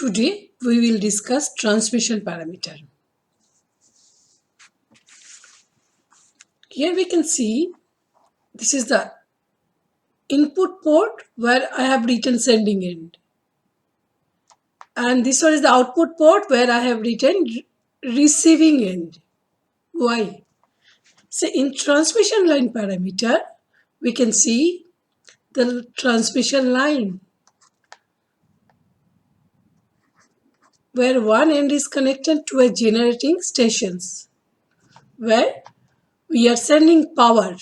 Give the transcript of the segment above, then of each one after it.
Today we will discuss transmission parameter. Here we can see this is the input port where I have written sending end, and this one is the output port where I have written receiving end. Why? So in transmission line parameter we can see the transmission line where one end is connected to a generating stations where we are sending power,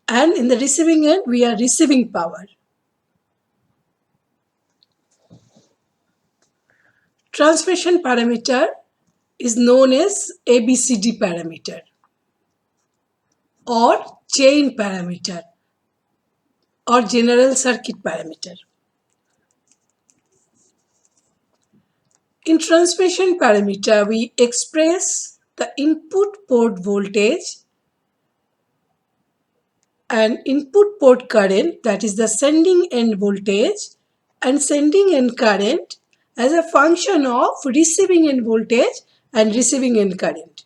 and in the receiving end we are receiving power. Transmission parameter is known as ABCD parameter or chain parameter or general circuit parameter. In transmission parameter, we express the input port voltage and input port current, that is the sending end voltage and sending end current, as a function of receiving end voltage and receiving end current.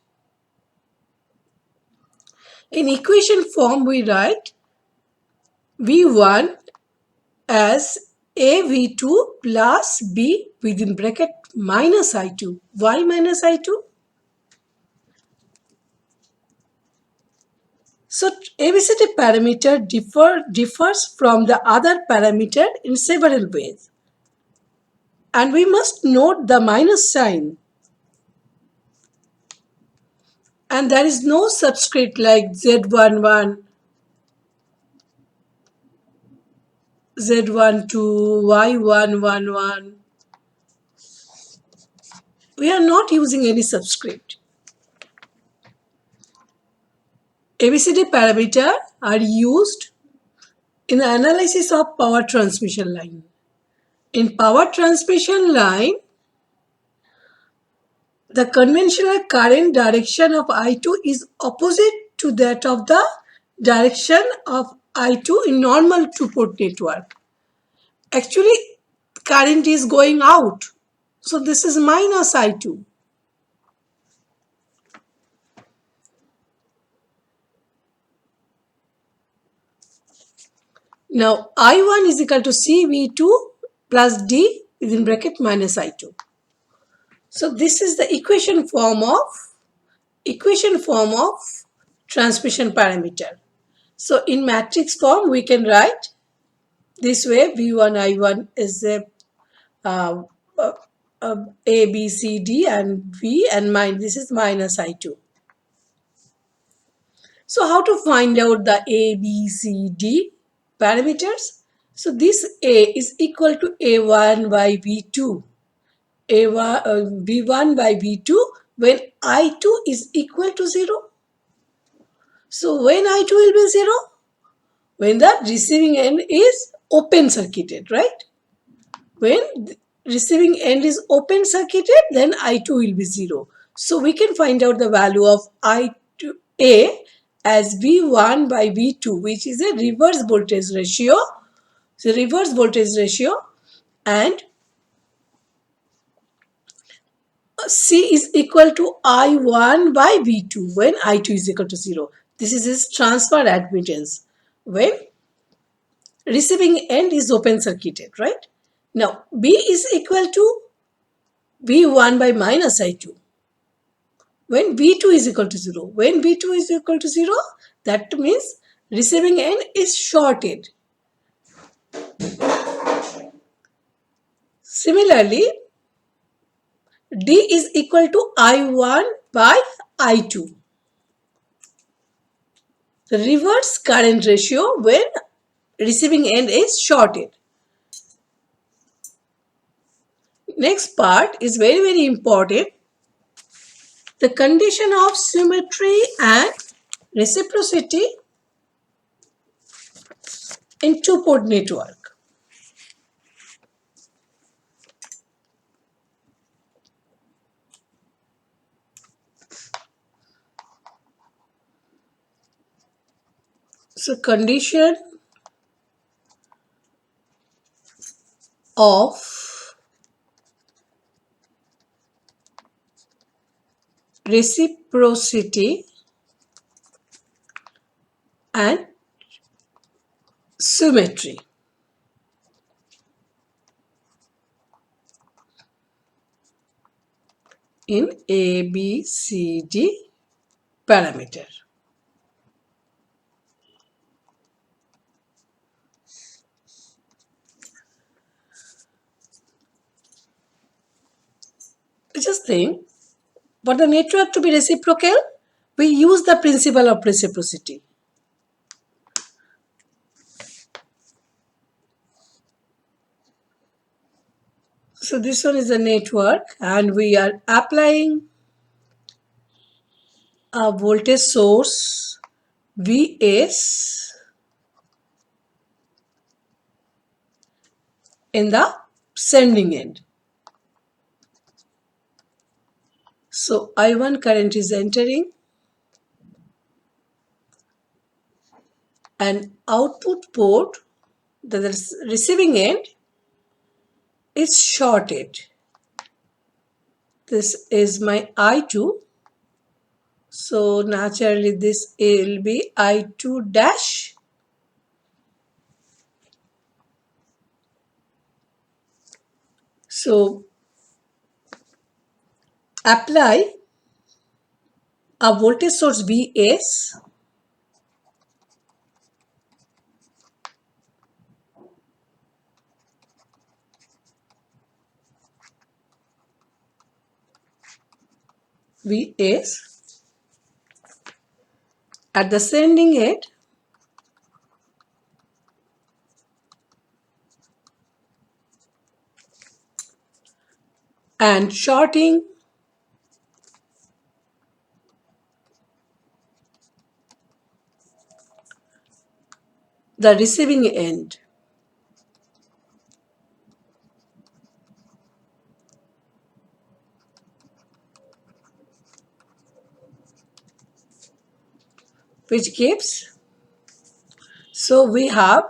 In equation form, we write V1 as AV2 plus B within bracket minus I2. Why minus I2? So ABCD parameter differs from the other parameter in several ways. And we must note the minus sign. And there is no subscript like Z11, Z12, Y111. We are not using any subscript. ABCD parameter are used in the analysis of power transmission line. In power transmission line, the conventional current direction of I2 is opposite to that of the direction of I2 in normal two-port network. Actually, current is going out. So this is minus I2. Now I1 is equal to CV2 plus D within bracket minus I2. So this is the equation form of transmission parameter. So in matrix form we can write this way: V1 I1 is a A, B, C, D, and V, and this is minus I2. So how to find out the A, B, C, D parameters? So this A is equal to A1 by V2. V1 by V2 when I2 is equal to 0. So when I2 will be 0? When the receiving end is open circuited, right? When the receiving end is open circuited, then I2 will be 0. So we can find out the value of I2 A as V1 by V2, which is a reverse voltage ratio. So reverse voltage ratio, and C is equal to I1 by V2 when I2 is equal to 0. This is his transfer admittance when receiving end is open circuited, right? Now B is equal to V1 by minus I2 when V2 is equal to 0. When V2 is equal to 0, that means receiving end is shorted. Similarly, D is equal to I1 by I2. The reverse current ratio when receiving end is shorted. Next part is very, very important. The condition of symmetry and reciprocity in two-port network. So condition of reciprocity and symmetry. In ABCD parameter. Just think, for the network to be reciprocal, we use the principle of reciprocity. So this one is a network and we are applying a voltage source Vs in the sending end. So I1 current is entering and output port, the receiving end, is shorted. This is my I2. So naturally this will be I2 dash. So apply a voltage source Vs Vs at the sending end and shorting the receiving end. Which gives, so we have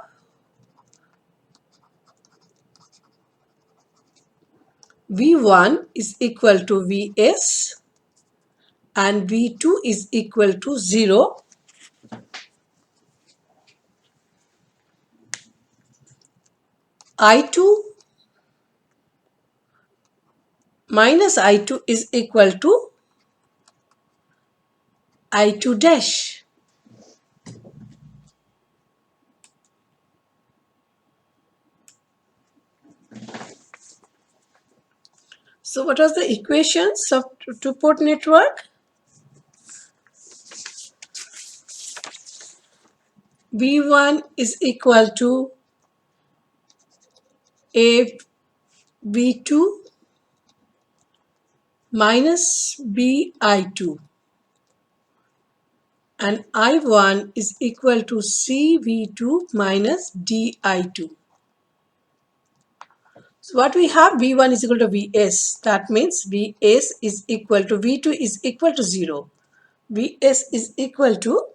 V1 is equal to Vs and V2 is equal to 0. I2 minus I2 is equal to I2 dash. So what was the equations of two-port network? V1 is equal to a V2 minus BI2 and I1 is equal to CV2 minus DI2. So what we have, V1 is equal to Vs. That means Vs is equal to V2 is equal to 0. Vs is equal to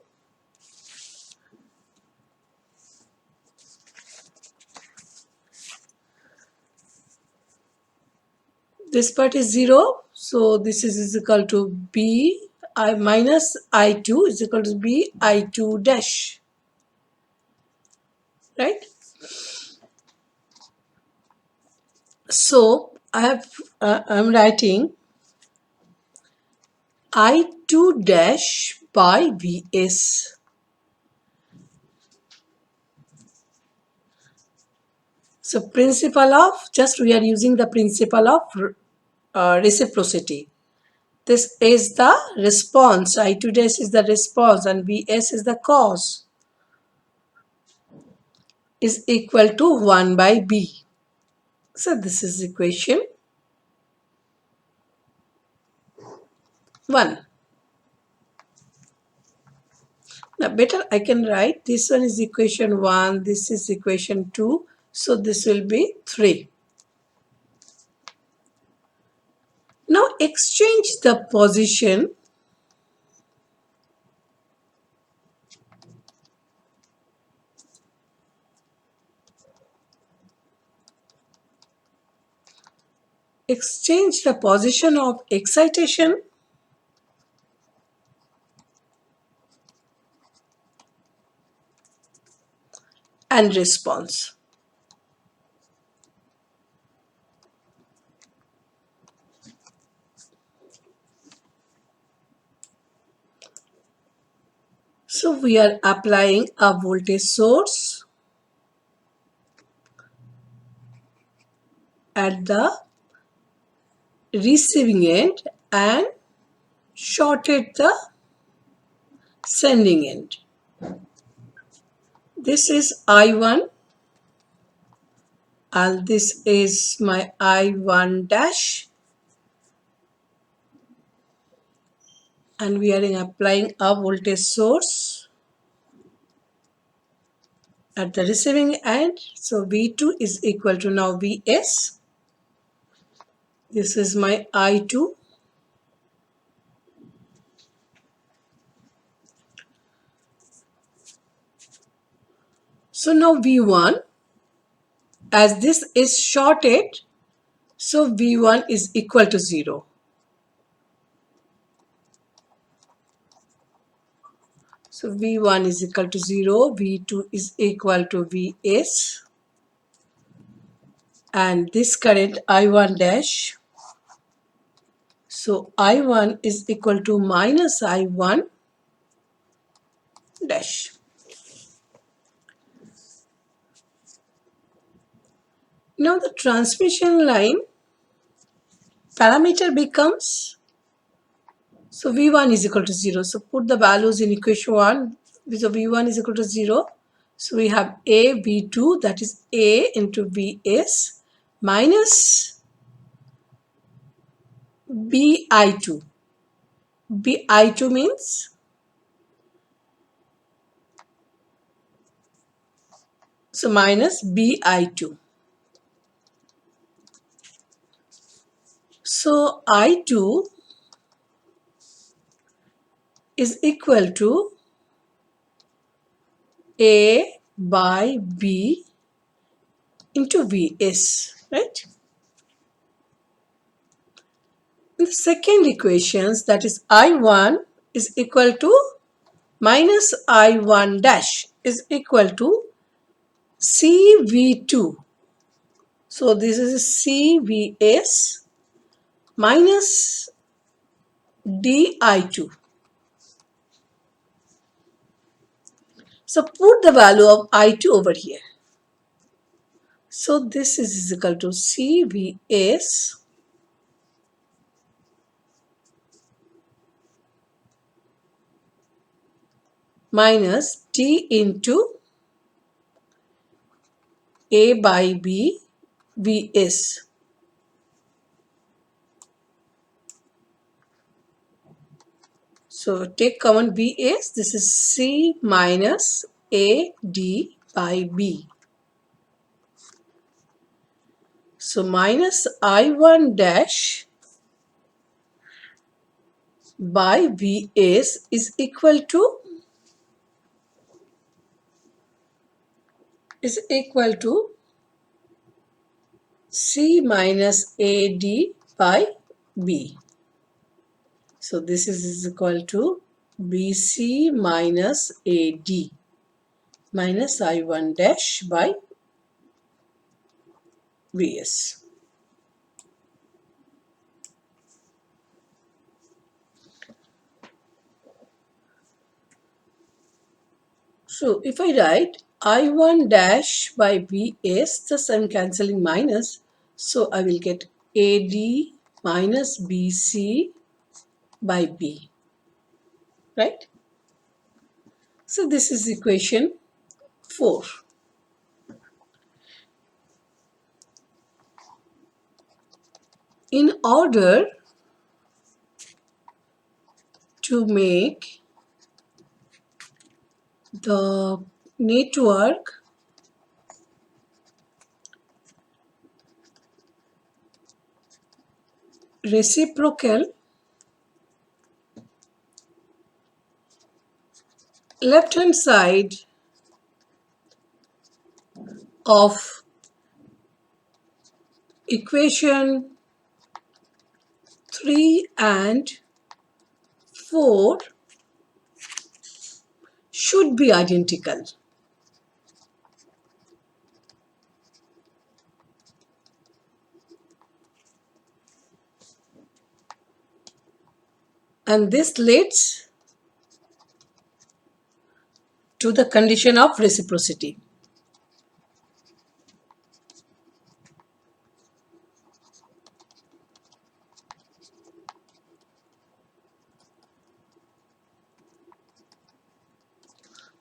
this part is 0. So this is equal to B I minus I2 is equal to B I2 dash. Right? So I'm writing I2 dash by Vs. So principle of, just we are using the principle of reciprocity. This is the response, I2 dash is the response and Vs is the cause, is equal to 1 by B. So this is equation 1. Now better I can write this one is equation 1, this is equation 2, so this will be 3. Now exchange the position of excitation and response. So we are applying a voltage source at the receiving end and shorted the sending end. This is I1 and this is my I1 dash, and we are applying a voltage source at the receiving end. So V2 is equal to now Vs. This is my I2. So now V1, as this is shorted, so V1 is equal to 0. So V1 is equal to 0, V2 is equal to Vs, and this current I1 dash, so I1 is equal to minus I1 dash. Now the transmission line parameter becomes, so V1 is equal to 0. So put the values in equation 1. So V1 is equal to 0. So we have A V2, that is A into Vs minus BI2. BI2 means, so minus BI2. So I2 is equal to A by B into Vs, right? In the second equations, that is I1 is equal to minus I1 dash is equal to CV2. So this is CVS minus DI2. So put the value of I2 over here. So this is equal to CVS minus D into A by B Vs. So take common Vs. This is C minus AD by B. So minus I1 dash by Vs is equal to C minus AD by B. So this is equal to BC minus AD minus I1 dash by Vs. So if I write I1 dash by Vs, thus I am cancelling minus. So I will get AD minus BC by B, right? So this is equation 4. In order to make the network reciprocal, left hand side of equation 3 and 4 should be identical. And this leads to the condition of reciprocity.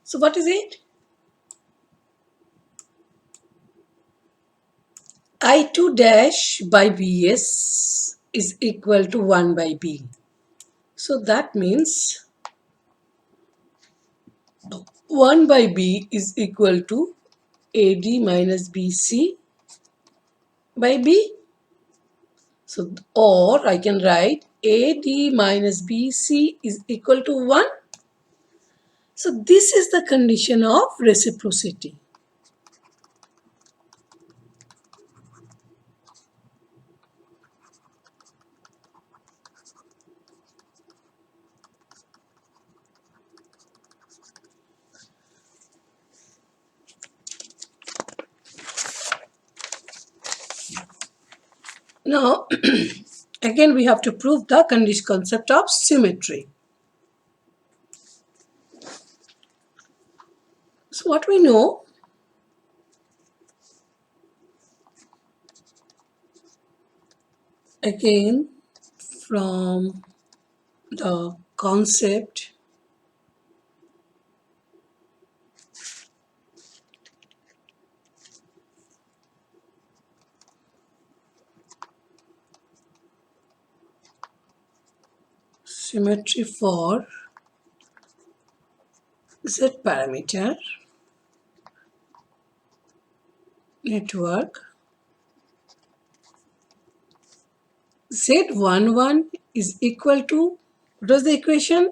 So what is it? I2 dash by Bs is equal to 1 by B. So that means 1 by B is equal to AD minus BC by B. So, or I can write AD minus BC is equal to 1. So this is the condition of reciprocity. Now, again we have to prove the concept of symmetry. So what we know, again from the concept symmetry for Z parameter network, Z11 is equal to, what was the equation?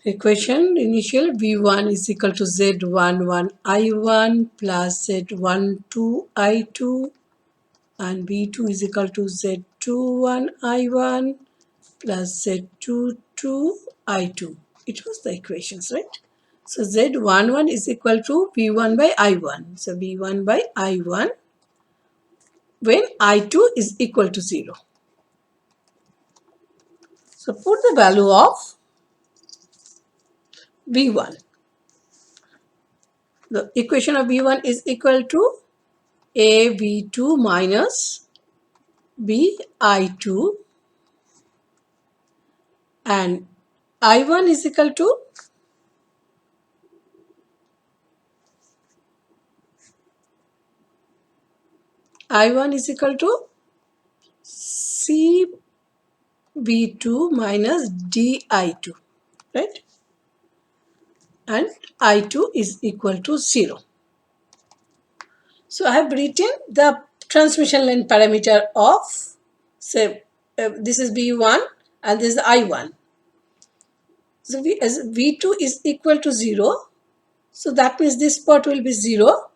Equation initial V1 is equal to Z11 I1 plus Z12 I2 and V2 is equal to Z21 I1 plus Z22 I2. It was the equations, right? So Z11 is equal to V1 by I1. So V1 by I1 when I2 is equal to 0. So put the value of V1. The equation of V1 is equal to A V2 minus B I2 and I1 is equal to I1 is equal to C V2 minus D I2, right? And I2 is equal to 0. So I have written the transmission line parameter of, say, this is V1 and this is I1. So as V2 is equal to 0, so that means this part will be 0.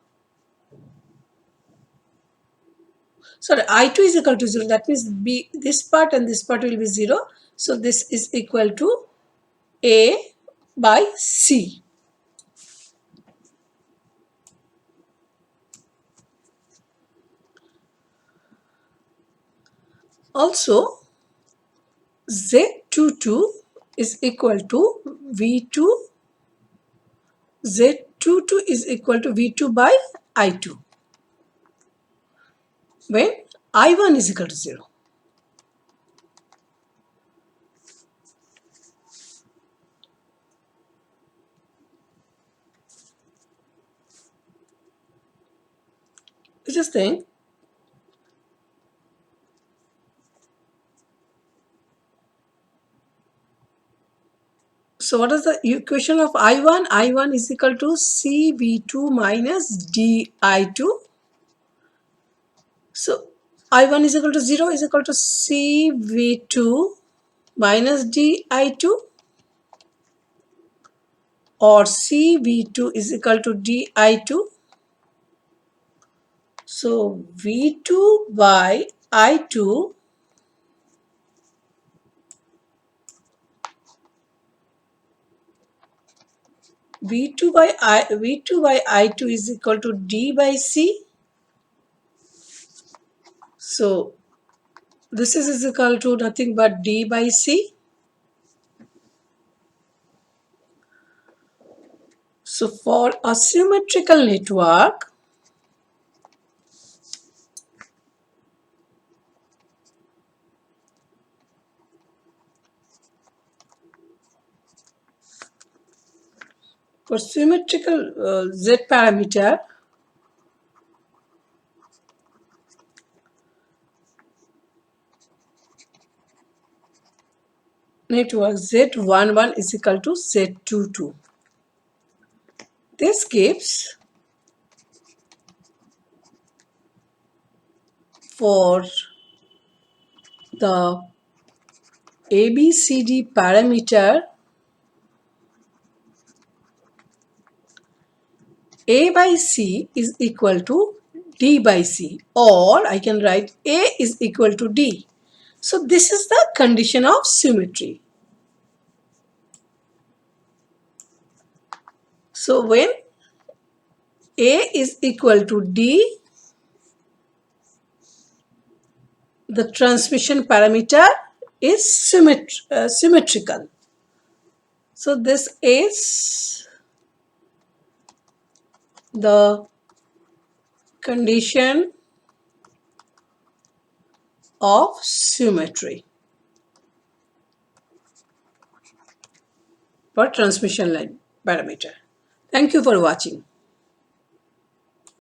Sorry, I2 is equal to 0. That means this part and this part will be 0. So this is equal to A by C. Also, Z22 is equal to V2. Z22 is equal to V2 by I2 when I1 is equal to 0. Just think. So what is the equation of I1? I1 is equal to CV2 minus DI2. So I1 is equal to 0 is equal to CV2 minus DI2 or CV2 is equal to DI2. So V2 by I2 V2 by I2 is equal to D by C. So This is equal to nothing but D by C. So for a symmetrical network, Z parameter, network Z11 is equal to Z22. This gives for the ABCD parameter, A by C is equal to D by C, or I can write A is equal to D. So this is the condition of symmetry. So when A is equal to D, the transmission parameter is symmetrical. So this is the condition of symmetry for transmission line parameter. Thank you for watching.